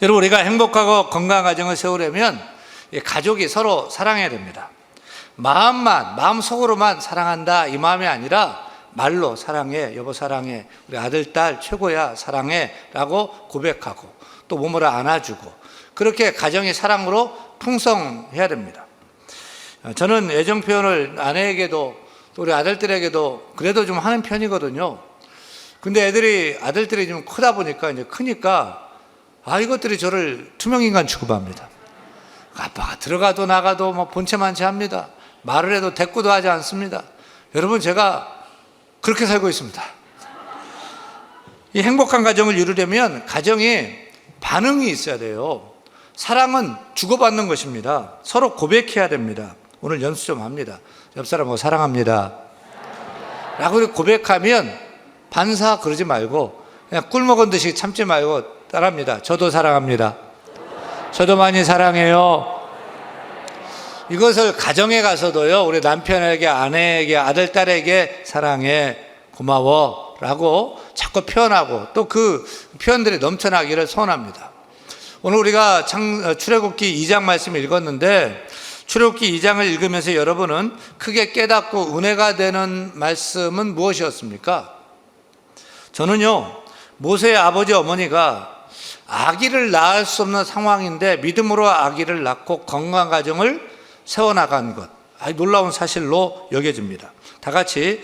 여러분, 우리가 행복하고 건강한 가정을 세우려면 가족이 서로 사랑해야 됩니다. 마음속으로만 사랑한다 이 마음이 아니라 말로 사랑해, 여보 사랑해, 우리 아들, 딸 최고야 사랑해 라고 고백하고 또 몸으로 안아주고 그렇게 가정이 사랑으로 풍성해야 됩니다. 저는 애정 표현을 아내에게도 또 우리 아들들에게도 그래도 좀 하는 편이거든요. 근데 아들들이 좀 크다 보니까 이제 크니까 이것들이 저를 투명인간 취급합니다. 아빠가 들어가도 나가도 뭐 본체만치 합니다. 말을 해도 대꾸도 하지 않습니다. 여러분, 제가 그렇게 살고 있습니다. 이 행복한 가정을 이루려면 가정이 반응이 있어야 돼요. 사랑은 주고받는 것입니다. 서로 고백해야 됩니다. 오늘 연습 좀 합니다. 옆 사람하고 사랑합니다 라고 고백하면 반사 그러지 말고 그냥 꿀 먹은 듯이 참지 말고 따라합니다. 저도 사랑합니다. 저도 많이 사랑해요. 이것을 가정에 가서도요, 우리 남편에게, 아내에게, 아들, 딸에게 사랑해, 고마워 라고 자꾸 표현하고 또 그 표현들이 넘쳐나기를 소원합니다. 오늘 우리가 출애굽기 2장 말씀을 읽었는데 출애굽기 2장을 읽으면서 여러분은 크게 깨닫고 은혜가 되는 말씀은 무엇이었습니까? 저는요, 모세의 아버지 어머니가 아기를 낳을 수 없는 상황인데 믿음으로 아기를 낳고 건강한 가정을 세워나간 것, 놀라운 사실로 여겨집니다. 다 같이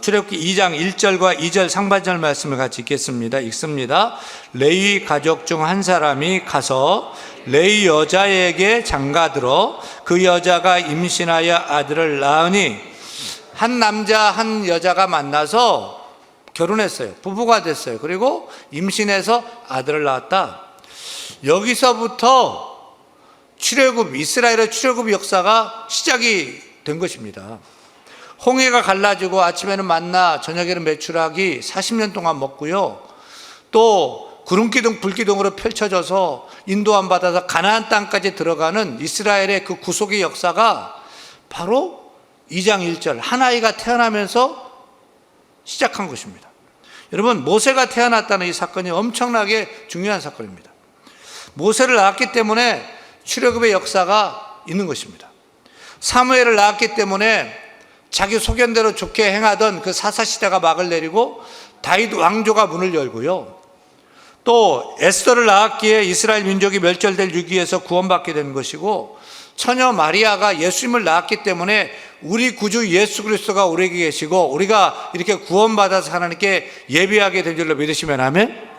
출애굽기 2장 1절과 2절 상반절 말씀을 같이 읽겠습니다. 읽습니다. 레위 가족 중 한 사람이 가서 레위 여자에게 장가들어 그 여자가 임신하여 아들을 낳으니 한 남자 한 여자가 만나서 결혼했어요. 부부가 됐어요. 그리고 임신해서 아들을 낳았다. 여기서부터 이스라엘의 출애굽 역사가 시작이 된 것입니다. 홍해가 갈라지고 아침에는 만나 저녁에는 메추라기 40년 동안 먹고요. 또 구름기둥 불기둥으로 펼쳐져서 인도함 받아서 가나안 땅까지 들어가는 이스라엘의 그 구속의 역사가 바로 2장 1절 한 아이가 태어나면서 시작한 것입니다. 여러분, 모세가 태어났다는 이 사건이 엄청나게 중요한 사건입니다. 모세를 낳았기 때문에 출애굽의 역사가 있는 것입니다. 사무엘을 낳았기 때문에 자기 소견대로 좋게 행하던 그 사사시대가 막을 내리고 다윗 왕조가 문을 열고요. 또 에스더를 낳았기에 이스라엘 민족이 멸절될 위기에서 구원받게 된 것이고, 처녀 마리아가 예수님을 낳았기 때문에 우리 구주 예수 그리스도가 우리에게 계시고 우리가 이렇게 구원받아서 하나님께 예배하게 된 줄로 믿으시면 아멘.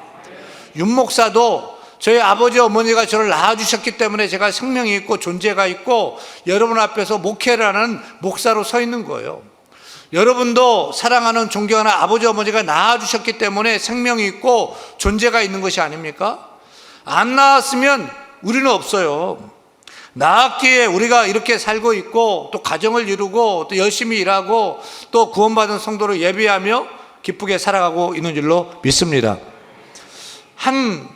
윤목사도 저희 아버지 어머니가 저를 낳아주셨기 때문에 제가 생명이 있고 존재가 있고 여러분 앞에서 목회를 하는 목사로 서 있는 거예요. 여러분도 사랑하는 존경하는 아버지 어머니가 낳아주셨기 때문에 생명이 있고 존재가 있는 것이 아닙니까? 안 낳았으면 우리는 없어요. 낳았기에 우리가 이렇게 살고 있고 또 가정을 이루고 또 열심히 일하고 또 구원받은 성도를 예배하며 기쁘게 살아가고 있는 줄로 믿습니다. 한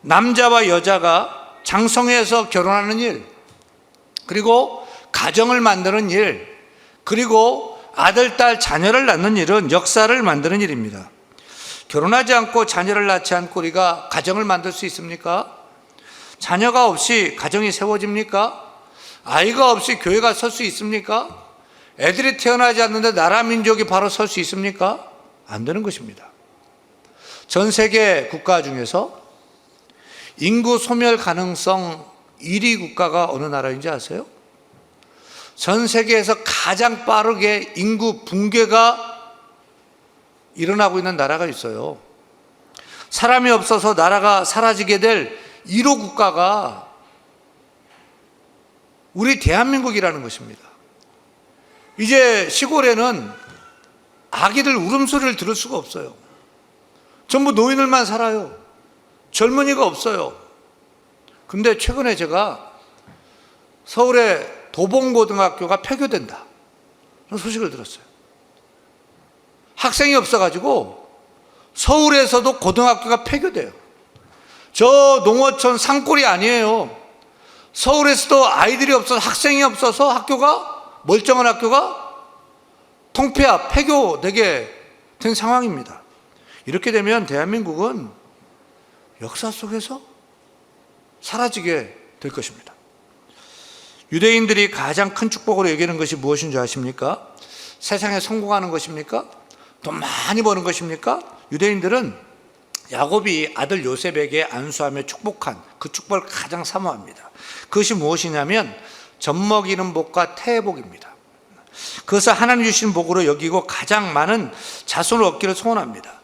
남자와 여자가 장성해서 결혼하는 일, 그리고 가정을 만드는 일, 그리고 아들, 딸, 자녀를 낳는 일은 역사를 만드는 일입니다. 결혼하지 않고 자녀를 낳지 않고 우리가 가정을 만들 수 있습니까? 자녀가 없이 가정이 세워집니까? 아이가 없이 교회가 설 수 있습니까? 애들이 태어나지 않는데 나라 민족이 바로 설 수 있습니까? 안 되는 것입니다. 전 세계 국가 중에서 인구 소멸 가능성 1위 국가가 어느 나라인지 아세요? 전 세계에서 가장 빠르게 인구 붕괴가 일어나고 있는 나라가 있어요. 사람이 없어서 나라가 사라지게 될 1호 국가가 우리 대한민국이라는 것입니다. 이제 시골에는 아기들 울음소리를 들을 수가 없어요. 전부 노인들만 살아요. 젊은이가 없어요. 근데 최근에 제가 서울의 도봉고등학교가 폐교된다 그런 소식을 들었어요. 학생이 없어가지고 서울에서도 고등학교가 폐교돼요. 저 농어촌 산골이 아니에요. 서울에서도 아이들이 없어서, 학생이 없어서 학교가, 멀쩡한 학교가 통폐합, 폐교되게 된 상황입니다. 이렇게 되면 대한민국은 역사 속에서 사라지게 될 것입니다. 유대인들이 가장 큰 축복으로 여기는 것이 무엇인 줄 아십니까? 세상에 성공하는 것입니까? 돈 많이 버는 것입니까? 유대인들은 야곱이 아들 요셉에게 안수하며 축복한 그 축복을 가장 사모합니다. 그것이 무엇이냐면 젖먹이는 복과 태의 복입니다. 그것을 하나님 주신 복으로 여기고 가장 많은 자손을 얻기를 소원합니다.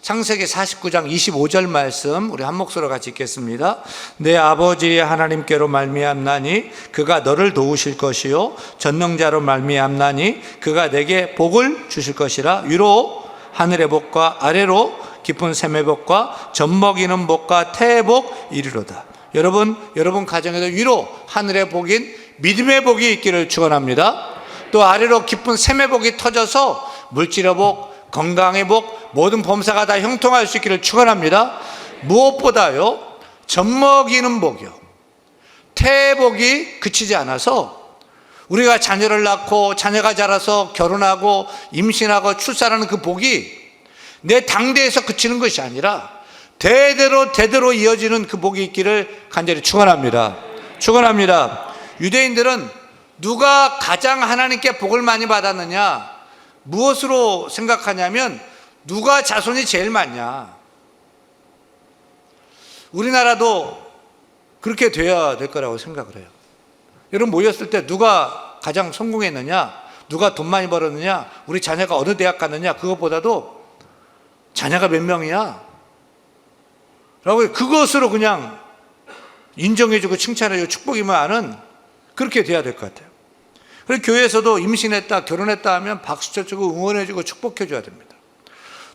창세기 49장 25절 말씀 우리 한 목소리로 같이 읽겠습니다. 내 아버지 하나님께로 말미암나니 그가 너를 도우실 것이요 전능자로 말미암나니 그가 내게 복을 주실 것이라. 위로 하늘의 복과 아래로 깊은 샘의 복과 젖먹이는 복과 태의 복 이르로다. 여러분 가정에도 위로 하늘의 복인 믿음의 복이 있기를 축원합니다. 또 아래로 깊은 샘의 복이 터져서 물질의 복, 건강의 복, 모든 범사가 다 형통할 수 있기를 축원합니다. 무엇보다요, 젖먹이는 복이요, 태의 복이 그치지 않아서 우리가 자녀를 낳고 자녀가 자라서 결혼하고 임신하고 출산하는 그 복이 내 당대에서 그치는 것이 아니라 대대로 이어지는 그 복이 있기를 간절히 축원합니다. 유대인들은 누가 가장 하나님께 복을 많이 받았느냐, 무엇으로 생각하냐면 누가 자손이 제일 많냐. 우리나라도 그렇게 돼야 될 거라고 생각을 해요. 여러분 모였을 때 누가 가장 성공했느냐, 누가 돈 많이 벌었느냐, 우리 자녀가 어느 대학 갔느냐, 그것보다도 자녀가 몇 명이야 라고 그것으로 그냥 인정해주고 칭찬해주고 축복이면 아는, 그렇게 돼야 될 것 같아요. 그래서 교회에서도 임신했다 결혼했다 하면 박수 쳐주고 응원해주고 축복해줘야 됩니다.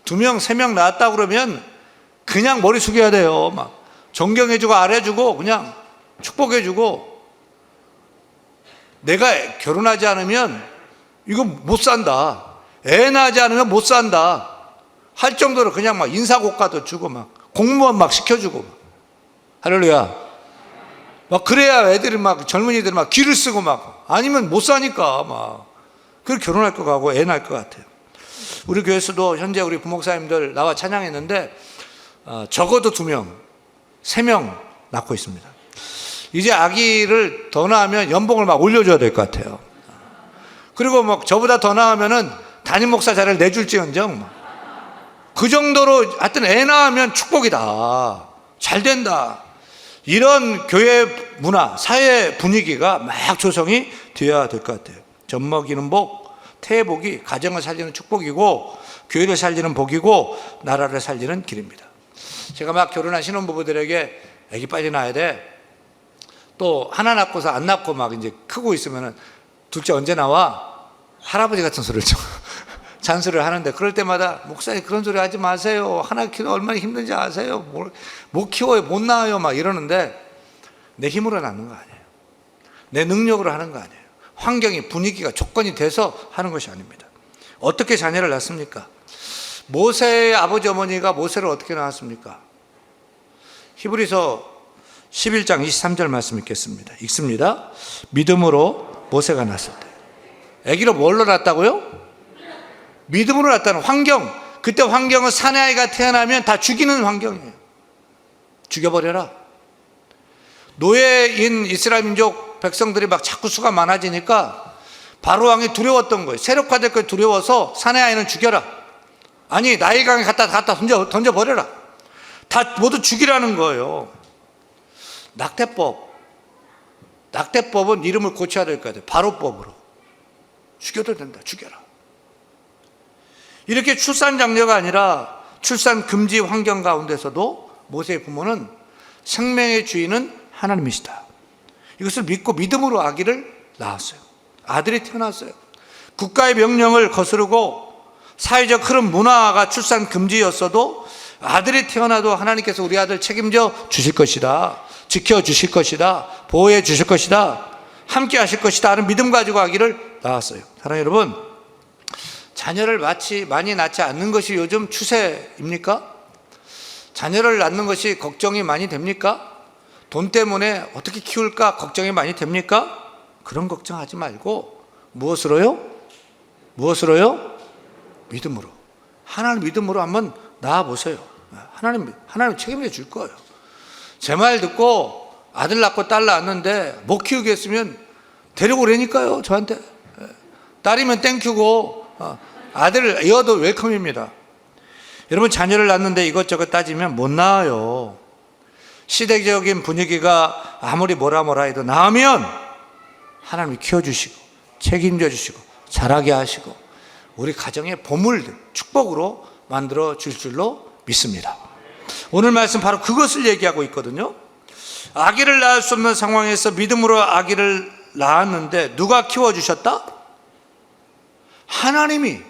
2명 3명 낳았다 그러면 그냥 머리 숙여야 돼요. 막 존경해주고 아래주고 그냥 축복해주고, 내가 결혼하지 않으면 이거 못 산다, 애 낳지 않으면 못 산다 할 정도로 그냥 막 인사고과도 주고 막 공무원 막 시켜주고 막. 할렐루야. 막 그래야 애들이 막 젊은이들이 막 기를 쓰고 막, 아니면 못 사니까 막 그렇게 결혼할 것 같고 애 낳을 것 같아요. 우리 교회에서도 현재 우리 부목사님들 나와 찬양했는데 적어도 2명 3명 낳고 있습니다. 이제 아기를 더 낳으면 연봉을 막 올려줘야 될 것 같아요. 그리고 막 저보다 더 낳으면은 담임 목사 자리를 내줄지언정 그 정도로 하여튼 애 낳으면 축복이다, 잘 된다, 이런 교회 문화, 사회 분위기가 막 조성이 되어야 될 것 같아요. 젖먹이는 복, 태의 복이 가정을 살리는 축복이고 교회를 살리는 복이고 나라를 살리는 길입니다. 제가 막 결혼한 신혼부부들에게 애기 빨리 낳아야 돼, 또 하나 낳고서 안 낳고 막 이제 크고 있으면은 둘째 언제 나와? 할아버지 같은 소리를 좀 잔소리를 하는데, 그럴 때마다 목사님 그런 소리 하지 마세요, 하나 키우는 얼마나 힘든지 아세요, 못 키워요, 못 낳아요 막 이러는데, 내 힘으로 낳는 거 아니에요. 내 능력으로 하는 거 아니에요. 환경이, 분위기가, 조건이 돼서 하는 것이 아닙니다. 어떻게 자녀를 낳습니까? 모세의 아버지 어머니가 모세를 어떻게 낳았습니까? 히브리서 11장 23절 말씀 읽습니다. 믿음으로 모세가 낳았을 때. 아기로 뭘로 낳았다고요? 믿음으로 낳았다는 환경. 그때 환경은 사내아이가 태어나면 다 죽이는 환경이에요. 죽여버려라. 노예인 이스라엘 민족 백성들이 막 자꾸 수가 많아지니까 바로 왕이 두려웠던 거예요. 세력화될 걸 두려워서 사내아이는 죽여라, 아니 나일강에 갖다 던져버려라, 다 모두 죽이라는 거예요. 낙태법은 이름을 고쳐야 될 것 같아요. 바로법으로. 죽여도 된다, 죽여라. 이렇게 출산 장려가 아니라 출산 금지 환경 가운데서도 모세의 부모는 생명의 주인은 하나님이시다, 이것을 믿고 믿음으로 아기를 낳았어요. 아들이 태어났어요. 국가의 명령을 거스르고 사회적 흐름 문화가 출산 금지였어도 아들이 태어나도 하나님께서 우리 아들 책임져 주실 것이다, 지켜주실 것이다, 보호해 주실 것이다, 함께 하실 것이다 하는 믿음 가지고 아기를 낳았어요. 사랑하는 여러분, 자녀를 많이 낳지 않는 것이 요즘 추세입니까? 자녀를 낳는 것이 걱정이 많이 됩니까? 돈 때문에 어떻게 키울까 걱정이 많이 됩니까? 그런 걱정하지 말고 무엇으로요? 믿음으로. 하나님 믿음으로 한번 낳아보세요. 하나님 책임져 줄 거예요. 제 말 듣고 아들 낳고 딸 낳았는데 못 키우겠으면 데려오라니까요, 저한테. 딸이면 땡큐고 아들을 이어도 웰컴입니다. 여러분, 자녀를 낳는데 이것저것 따지면 못 낳아요. 시대적인 분위기가 아무리 뭐라 해도 낳으면 하나님이 키워주시고 책임져 주시고 자라게 하시고 우리 가정의 보물, 축복으로 만들어 줄 줄로 믿습니다. 오늘 말씀 바로 그것을 얘기하고 있거든요. 아기를 낳을 수 없는 상황에서 믿음으로 아기를 낳았는데 누가 키워주셨다? 하나님이.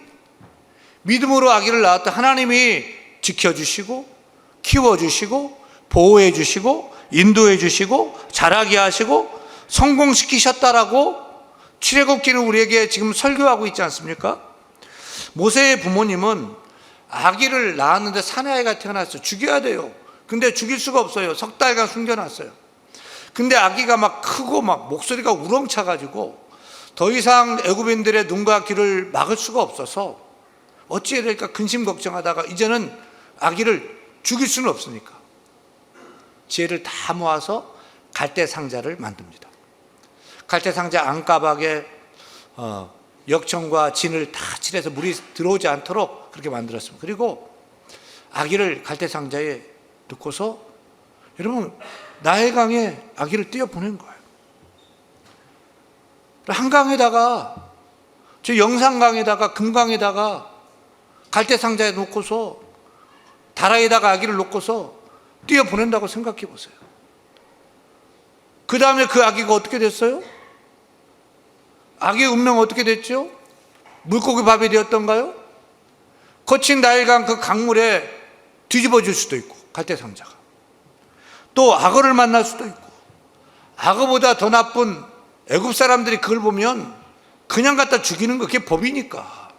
믿음으로 아기를 낳았다. 하나님이 지켜주시고 키워주시고 보호해 주시고 인도해 주시고 자라게 하시고 성공시키셨다라고 출애굽기는 우리에게 지금 설교하고 있지 않습니까? 모세의 부모님은 아기를 낳았는데 사내아이가 태어났어요. 죽여야 돼요. 근데 죽일 수가 없어요. 석 달간 숨겨놨어요. 근데 아기가 막 크고 막 목소리가 우렁차가지고 더 이상 애굽인들의 눈과 귀를 막을 수가 없어서 어찌해야 될까 근심 걱정하다가 이제는 아기를 죽일 수는 없으니까 지혜를 다 모아서 갈대 상자를 만듭니다. 갈대 상자 안가박에 역청과 진을 다 칠해서 물이 들어오지 않도록 그렇게 만들었습니다. 그리고 아기를 갈대 상자에 넣고서 여러분 나일강에 아기를 띄어 보낸 거예요. 한강에다가 저 영산강에다가 금강에다가 갈대 상자에 놓고서 다라에다가 아기를 놓고서 띄어 보낸다고 생각해 보세요. 그 다음에 그 아기가 어떻게 됐어요? 아기의 운명은 어떻게 됐죠? 물고기 밥이 되었던가요? 거친 나일강 그 강물에 뒤집어질 수도 있고 갈대 상자가 또 악어를 만날 수도 있고 악어보다 더 나쁜 애굽 사람들이 그걸 보면 그냥 갖다 죽이는 거 그게 법이니까.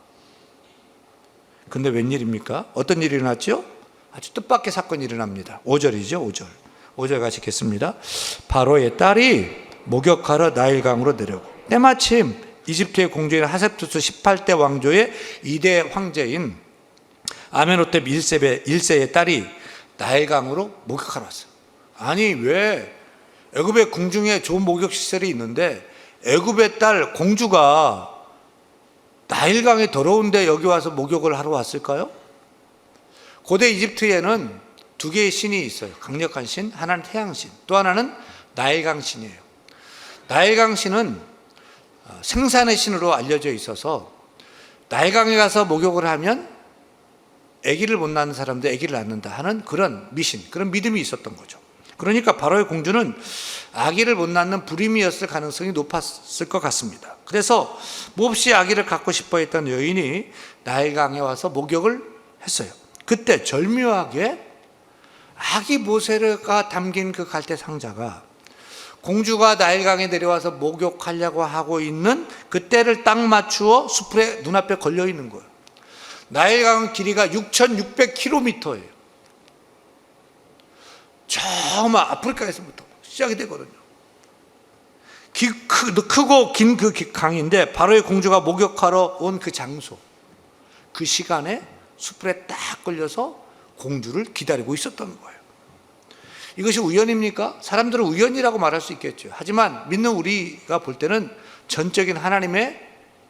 근데 웬일입니까? 어떤 일이 일어났죠? 아주 뜻밖의 사건이 일어납니다. 5절이죠. 5절 같이 읽겠습니다. 바로의 딸이 목욕하러 나일강으로 내려오고 때마침 이집트의 공주인 하셉투스 18대 왕조의 2대 황제인 아메노텝 1세의 딸이 나일강으로 목욕하러 왔어요. 아니 왜 애굽의 궁중에 좋은 목욕 시설이 있는데 애굽의 딸 공주가 나일강이 더러운데 여기 와서 목욕을 하러 왔을까요? 고대 이집트에는 두 개의 신이 있어요. 강력한 신, 하나는 태양신, 또 하나는 나일강 신이에요. 나일강 신은 생산의 신으로 알려져 있어서 나일강에 가서 목욕을 하면 아기를 못 낳는 사람도 아기를 낳는다 하는 그런 미신, 그런 믿음이 있었던 거죠. 그러니까 바로의 공주는 아기를 못 낳는 불임이었을 가능성이 높았을 것 같습니다. 그래서 몹시 아기를 갖고 싶어 했던 여인이 나일강에 와서 목욕을 했어요. 그때 절묘하게 아기 모세가 담긴 그 갈대 상자가 공주가 나일강에 내려와서 목욕하려고 하고 있는 그때를 딱 맞추어 수풀에 눈앞에 걸려 있는 거예요. 나일강 길이가 6,600km예요. 저 아프리카에서부터 시작이 되거든요. 크고 긴 그 강인데 바로의 공주가 목욕하러 온 그 장소, 그 시간에 수풀에 딱 걸려서 공주를 기다리고 있었던 거예요. 이것이 우연입니까? 사람들은 우연이라고 말할 수 있겠죠. 하지만 믿는 우리가 볼 때는 전적인 하나님의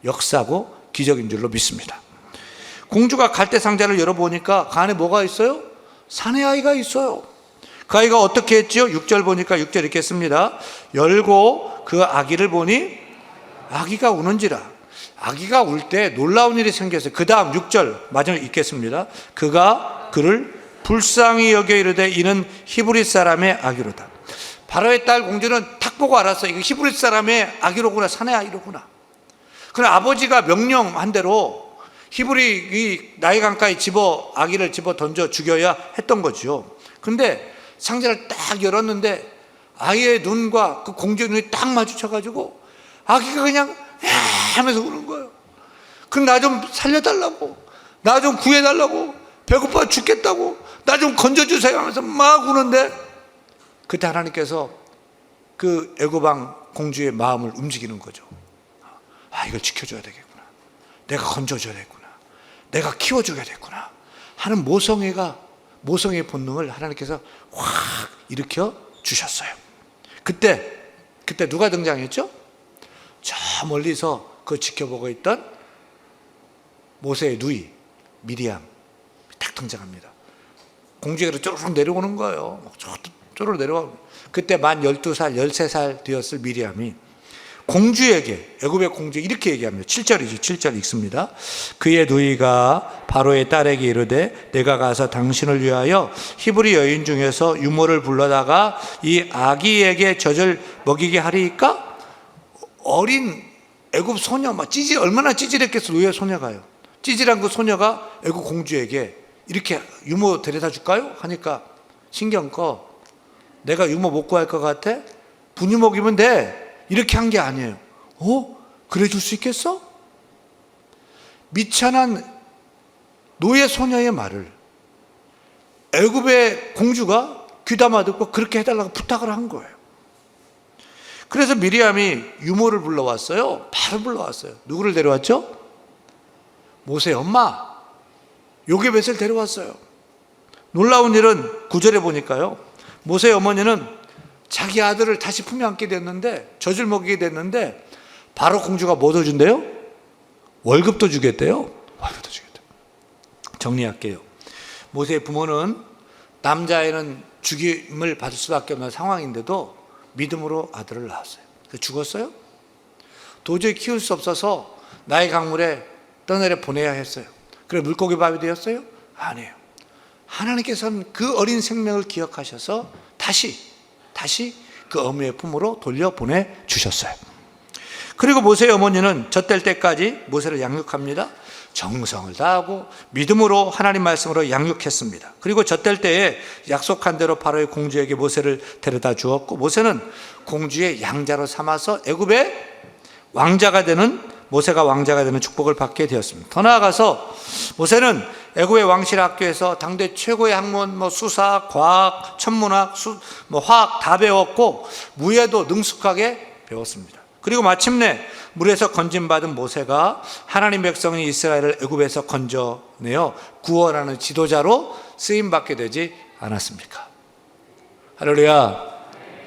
역사고 기적인 줄로 믿습니다. 공주가 갈대 상자를 열어보니까 그 안에 뭐가 있어요? 사내아이가 있어요. 그 아이가 어떻게 했지요? 6절 보니까 6절 읽겠습니다. 열고 그 아기를 보니 아기가 우는지라. 아기가 울 때 놀라운 일이 생겼어요. 그 다음 6절 마지막 읽겠습니다. 그가 그를 불쌍히 여겨 이르되 이는 히브리 사람의 아기로다. 바로의 딸 공주는 탁 보고 알았어요. 이거 히브리 사람의 아기로구나, 사내아이로구나. 그럼 아버지가 명령한 대로 히브리 나일강가에 아기를 집어 던져 죽여야 했던 거죠. 근데 상자를 딱 열었는데 아이의 눈과 그 공주의 눈이 딱 마주쳐가지고 아기가 그냥 하면서 우는 거예요. 그럼 나 좀 살려달라고, 나 좀 구해달라고, 배고파 죽겠다고, 나 좀 건져주세요 하면서 막 우는데 그때 하나님께서 그 애고방 공주의 마음을 움직이는 거죠. 아, 이걸 지켜줘야 되겠구나, 내가 건져줘야겠구나, 내가 키워줘야겠구나 하는 모성애의 본능을 하나님께서 확 일으켜 주셨어요. 그때 누가 등장했죠? 저 멀리서 그거 지켜보고 있던 모세의 누이 미리암 딱 등장합니다. 공주에게로 쪼르륵 내려오는 거예요. 쪼르륵 내려와. 그때 만 12살, 13살 되었을 미리암이 공주에게, 애굽의 공주에게 이렇게 얘기합니다. 7절이죠. 7절 읽습니다. 그의 누이가 바로의 딸에게 이르되 내가 가서 당신을 위하여 히브리 여인 중에서 유모를 불러다가 이 아기에게 젖을 먹이게 하리이까? 어린 애굽 소녀, 얼마나 찌질했겠어, 노예 소녀가요. 찌질한 그 소녀가 애굽 공주에게 이렇게 유모 데려다 줄까요? 하니까 신경 꺼. 내가 유모 못 구할 것 같아? 분유 먹이면 돼. 이렇게 한 게 아니에요. 그래 줄 수 있겠어? 미천한 노예 소녀의 말을 애굽의 공주가 귀담아 듣고 그렇게 해달라고 부탁을 한 거예요. 그래서 미리암이 유모를 불러왔어요. 바로 불러왔어요. 누구를 데려왔죠? 모세의 엄마 요게벳을 데려왔어요. 놀라운 일은 9절에 보니까요, 모세의 어머니는 자기 아들을 다시 품에 안게 됐는데, 젖을 먹이게 됐는데, 바로 공주가 뭐 더 준대요? 월급도 주겠대요. 월급도 주겠대요. 정리할게요. 모세의 부모는 남자애는 죽임을 받을 수밖에 없는 상황인데도 믿음으로 아들을 낳았어요. 죽었어요? 도저히 키울 수 없어서 나의 강물에 떠내려 보내야 했어요. 그래 물고기 밥이 되었어요? 아니에요. 하나님께서는 그 어린 생명을 기억하셔서 다시 그 어머니의 품으로 돌려보내 주셨어요. 그리고 모세의 어머니는 젖될 때까지 모세를 양육합니다. 정성을 다하고 믿음으로 하나님 말씀으로 양육했습니다. 그리고 젖될 때에 약속한 대로 바로의 공주에게 모세를 데려다 주었고, 모세는 공주의 양자로 삼아서 애굽의 왕자가 되는, 모세가 왕자가 되는 축복을 받게 되었습니다. 더 나아가서 모세는 애굽의 왕실 학교에서 당대 최고의 학문, 수사, 과학, 천문학, 화학 다 배웠고 무예도 능숙하게 배웠습니다. 그리고 마침내 물에서 건진받은 모세가 하나님 백성인 이스라엘을 애굽에서 건져내어 구원하는 지도자로 쓰임받게 되지 않았습니까? 할렐루야,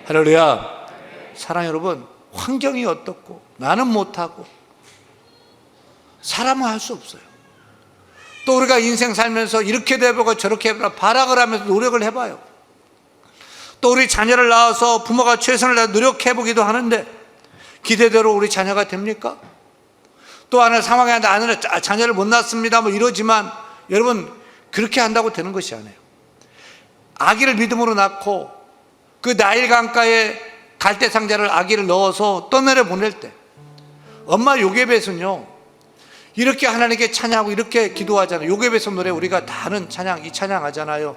할렐루야. 사랑 여러분, 환경이 어떻고 나는 못하고 사람은 할 수 없어요. 또 우리가 인생 살면서 이렇게 돼보고 저렇게 해보라 발악을 하면서 노력을 해봐요. 또 우리 자녀를 낳아서 부모가 최선을 다해 노력해보기도 하는데 기대대로 우리 자녀가 됩니까? 또 하나 상황에 나는 자녀를 못 낳습니다 이러지만 여러분, 그렇게 한다고 되는 것이 아니에요. 아기를 믿음으로 낳고 그 나일 강가에 갈대상자를 아기를 넣어서 떠내려 보낼 때 엄마 요게벳은요 이렇게 하나님께 찬양하고 이렇게 기도하잖아요. 요게벳의 노래 우리가 다 아는 찬양, 이 찬양하잖아요.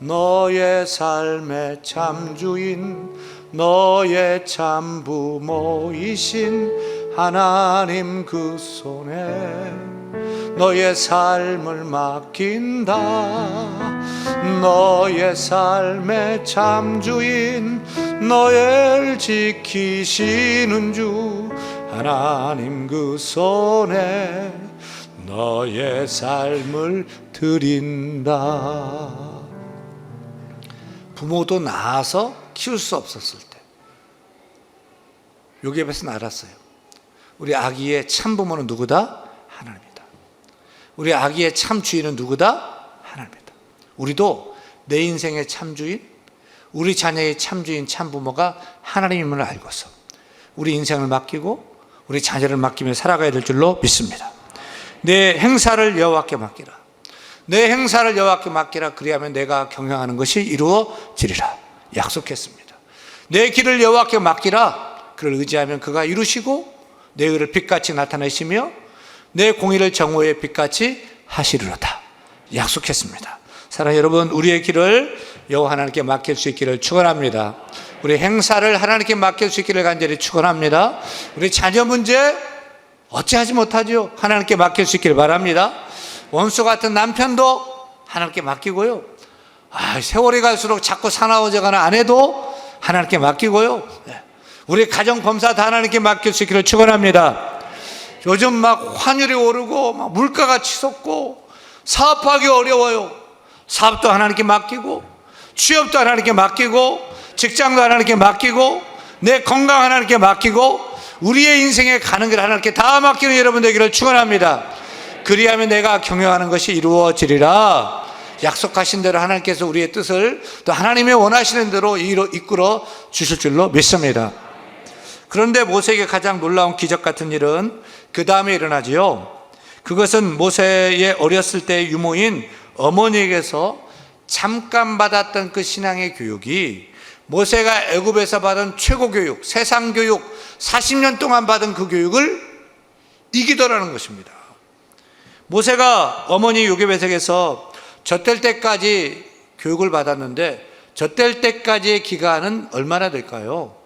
너의 삶의 참 주인, 너의 참 부모이신 하나님 그 손에 너의 삶을 맡긴다. 너의 삶의 참 주인, 너를 지키시는 주 하나님 그 손에 너의 삶을 드린다. 부모도 낳아서 키울 수 없었을 때 요게벳은 알았어요. 우리 아기의 참 부모는 누구다? 하나님이다. 우리 아기의 참 주인은 누구다? 하나님이다. 우리도 내 인생의 참 주인, 우리 자녀의 참 주인, 참 부모가 하나님임을 알고서 우리 인생을 맡기고 우리 자녀를 맡기며 살아가야 될 줄로 믿습니다. 내 행사를 여호와께 맡기라. 내 행사를 여호와께 맡기라. 그리하면 내가 경영하는 것이 이루어지리라 약속했습니다. 내 길을 여호와께 맡기라. 그를 의지하면 그가 이루시고 내 의를 빛같이 나타내시며 내 공의를 정오의 빛같이 하시리로다 약속했습니다. 사랑하는 여러분, 우리의 길을 여호와 하나님께 맡길 수 있기를 축원합니다. 우리 행사를 하나님께 맡길 수 있기를 간절히 축원합니다. 우리 자녀 문제 어찌하지 못하죠? 하나님께 맡길 수 있기를 바랍니다. 원수 같은 남편도 하나님께 맡기고요. 세월이 갈수록 자꾸 사나워져가는 아내도 하나님께 맡기고요. 우리 가정 범사 다 하나님께 맡길 수 있기를 축원합니다. 요즘 막 환율이 오르고 막 물가가 치솟고 사업하기 어려워요. 사업도 하나님께 맡기고 취업도 하나님께 맡기고 직장도 하나님께 맡기고 내 건강 하나님께 맡기고 우리의 인생에 가는 길 하나님께 다 맡기는 여러분 되기를 축원합니다. 그리하면 내가 경영하는 것이 이루어지리라. 약속하신 대로 하나님께서 우리의 뜻을 또 하나님의 원하시는 대로 이끌어 주실 줄로 믿습니다. 그런데 모세에게 가장 놀라운 기적 같은 일은 그 다음에 일어나지요. 그것은 모세의 어렸을 때의 유모인 어머니에게서 잠깐 받았던 그 신앙의 교육이 모세가 애굽에서 받은 최고 교육, 세상 교육, 40년 동안 받은 그 교육을 이기더라는 것입니다. 모세가 어머니 요게벳에게서 젖될 때까지 교육을 받았는데 젖될 때까지의 기간은 얼마나 될까요?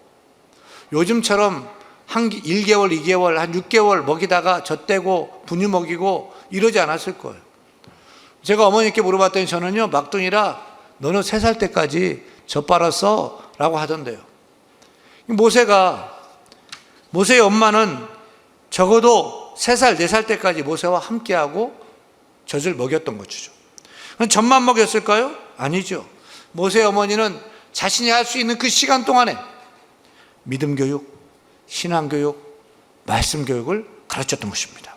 요즘처럼 한 1개월, 2개월, 한 6개월 먹이다가 젖대고 분유 먹이고 이러지 않았을 거예요. 제가 어머니께 물어봤더니 저는요, 막둥이라 너는 3살 때까지 젖 빨았어 라고 하던데요. 모세의 엄마는 적어도 3살, 4살 때까지 모세와 함께하고 젖을 먹였던 것이죠. 젖만 먹였을까요? 아니죠. 모세의 어머니는 자신이 할 수 있는 그 시간 동안에 믿음 교육, 신앙 교육, 말씀 교육을 가르쳤던 것입니다.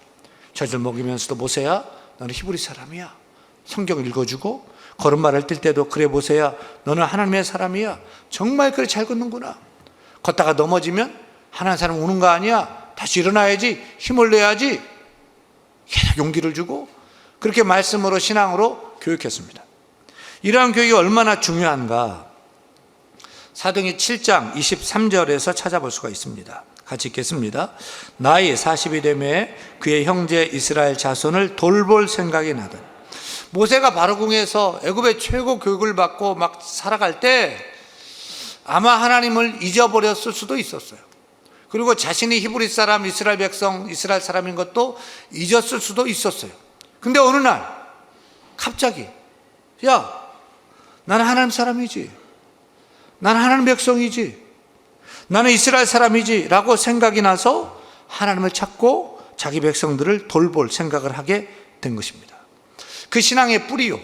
젖을 먹이면서도 모세야, 너는 히브리 사람이야. 성경 읽어주고 걸음마를 뛸 때도 그래 모세야, 너는 하나님의 사람이야. 정말 그래 잘 걷는구나. 걷다가 넘어지면 하나님 사람 우는 거 아니야. 다시 일어나야지. 힘을 내야지. 계속 용기를 주고 그렇게 말씀으로 신앙으로 교육했습니다. 이러한 교육이 얼마나 중요한가 사도행전 7장 23절에서 찾아볼 수가 있습니다. 같이 읽겠습니다. 나이 40이 되매 그의 형제 이스라엘 자손을 돌볼 생각이 나더니. 모세가 바로궁에서 애굽의 최고 교육을 받고 막 살아갈 때 아마 하나님을 잊어버렸을 수도 있었어요. 그리고 자신이 히브리 사람, 이스라엘 백성, 이스라엘 사람인 것도 잊었을 수도 있었어요. 근데 어느 날 갑자기 야, 나는 하나님 사람이지, 나는 하나님 백성이지, 나는 이스라엘 사람이지 라고 생각이 나서 하나님을 찾고 자기 백성들을 돌볼 생각을 하게 된 것입니다. 그 신앙의 뿌리요,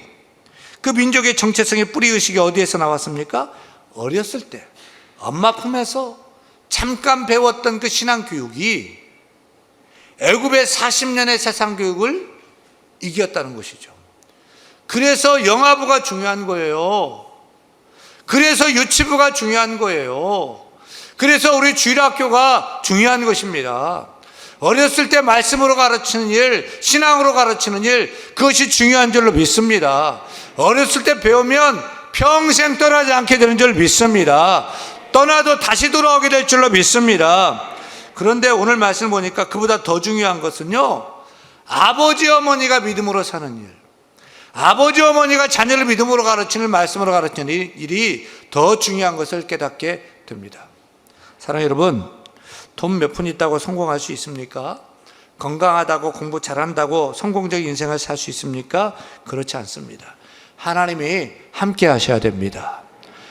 그 민족의 정체성의 뿌리의식이 어디에서 나왔습니까? 어렸을 때 엄마 품에서 잠깐 배웠던 그 신앙 교육이 애굽의 40년의 세상 교육을 이겼다는 것이죠. 그래서 영아부가 중요한 거예요. 그래서 유치부가 중요한 거예요. 그래서 우리 주일학교가 중요한 것입니다. 어렸을 때 말씀으로 가르치는 일, 신앙으로 가르치는 일, 그것이 중요한 줄로 믿습니다. 어렸을 때 배우면 평생 떠나지 않게 되는 줄 믿습니다. 떠나도 다시 돌아오게 될 줄로 믿습니다. 그런데 오늘 말씀을 보니까 그보다 더 중요한 것은요, 아버지 어머니가 믿음으로 사는 일, 아버지 어머니가 자녀를 믿음으로 가르치는, 말씀으로 가르치는 일이 더 중요한 것을 깨닫게 됩니다. 사랑하는 여러분, 돈 몇 푼 있다고 성공할 수 있습니까? 건강하다고 공부 잘한다고 성공적인 인생을 살 수 있습니까? 그렇지 않습니다. 하나님이 함께 하셔야 됩니다.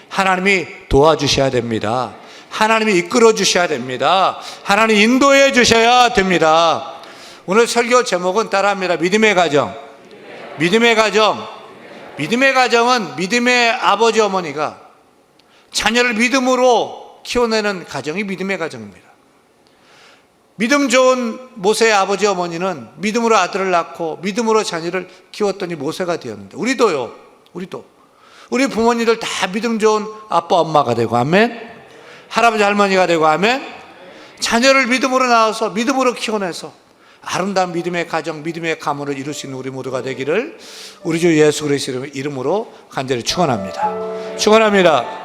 하나님이 도와주셔야 됩니다. 하나님이 이끌어 주셔야 됩니다. 하나님 인도해 주셔야 됩니다. 오늘 설교 제목은 따라합니다. 믿음의 가정. 믿음의 가정. 믿음의 가정은 믿음의 아버지 어머니가 자녀를 믿음으로 키워내는 가정이 믿음의 가정입니다. 믿음 좋은 모세의 아버지 어머니는 믿음으로 아들을 낳고 믿음으로 자녀를 키웠더니 모세가 되었는데, 우리도 우리 부모님들 다 믿음 좋은 아빠 엄마가 되고, 아멘. 할아버지 할머니가 되고, 아멘. 자녀를 믿음으로 낳아서 믿음으로 키워내서 아름다운 믿음의 가정, 믿음의 가문을 이룰 수 있는 우리 모두가 되기를 우리 주 예수 그리스도의 이름으로 간절히 축원합니다. 축원합니다.